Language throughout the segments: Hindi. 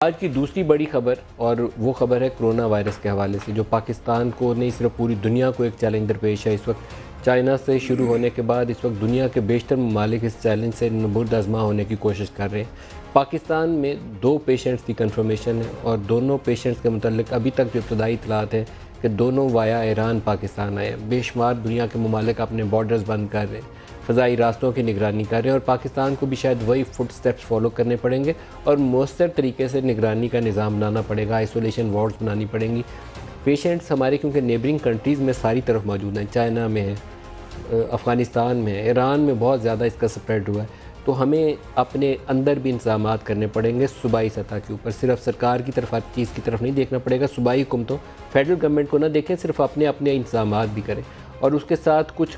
आज की दूसरी बड़ी खबर और वो खबर है कोरोना वायरस के हवाले से, जो पाकिस्तान को नहीं सिर्फ पूरी दुनिया को एक चैलेंज दरपेश है। इस वक्त चाइना से शुरू होने के बाद इस वक्त दुनिया के बेशतर ममालिक इस चैलेंज से नबूर्द आजमा होने की कोशिश कर रहे हैं। पाकिस्तान में 2 पेशेंट्स की कंफर्मेशन है और दोनों पेशेंट्स के मुतल्लिक अभी तक जो इब्तदाई इतलात है कि दोनों वाया ईरान पाकिस्तान आए हैं। बेशुमार दुनिया के ममालिक अपने बॉर्डर्स बंद कर रहे हैं, फ़ज़ाई रास्तों की निगरानी कर रहे हैं और पाकिस्तान को भी शायद वही फुट स्टेप्स फॉलो करने पड़ेंगे और मौसर तरीके से निगरानी का निज़ाम बनाना पड़ेगा, आइसोलेशन वार्ड्स बनानी पड़ेंगी। पेशेंट्स हमारे क्योंकि नेबरिंग कंट्रीज़ में सारी तरफ मौजूद हैं, चाइना में है, अफ़गानिस्तान में है, ईरान में बहुत ज़्यादा इसका स्प्रेड हुआ है, तो हमें अपने अंदर भी इंतज़ामात करने पड़ेंगे सूबाई सतह के ऊपर। सिर्फ सरकार की तरफ हर चीज़ की तरफ नहीं देखना पड़ेगा। सूबाई हुकूमतों फेडरल गवर्नमेंट को ना देखें, सिर्फ अपने अपने इंतज़ामात भी करें। और उसके साथ कुछ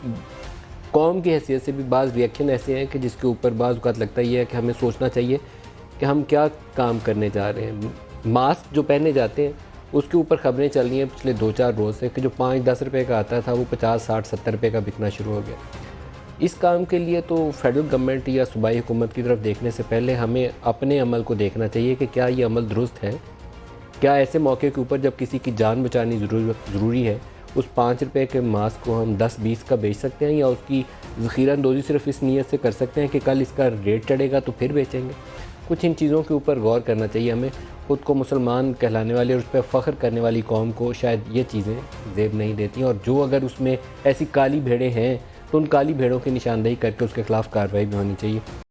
कौम की हैसियत से भी बाज़ रिएक्शन ऐसे हैं कि जिसके ऊपर बाज़ औक़ात लगता ही है कि हमें सोचना चाहिए कि हम क्या काम करने जा रहे हैं। मास्क जो पहने जाते हैं उसके ऊपर ख़बरें चल रही हैं पिछले 2-4 रोज़ से कि जो 5-10 रुपये का आता था वो 50-60-70 रुपये का बिकना शुरू हो गया। इस काम के लिए तो फेडरल गवर्नमेंट या सूबाई हुकूमत की तरफ देखने से पहले हमें अपने अमल को देखना चाहिए कि क्या ये अमल दुरुस्त है। क्या ऐसे मौके के ऊपर जब किसी की जान बचानी ज़रूरी है, उस 5 रुपये के मास्क को हम 10-20 का बेच सकते हैं, या उसकी ज़ख़ीरा अंदोज़ी सिर्फ इस नीयत से कर सकते हैं कि कल इसका रेट चढ़ेगा तो फिर बेचेंगे। कुछ इन चीज़ों के ऊपर गौर करना चाहिए हमें। ख़ुद को मुसलमान कहलाने वाले और उस पर फ़ख्र करने वाली कौम को शायद ये चीज़ें ज़ेब नहीं देती, और जो अगर उसमें ऐसी काली भेड़ें हैं तो उन काली भेड़ों की निशानदेही करके उसके ख़िलाफ़ कार्रवाई भी होनी चाहिए।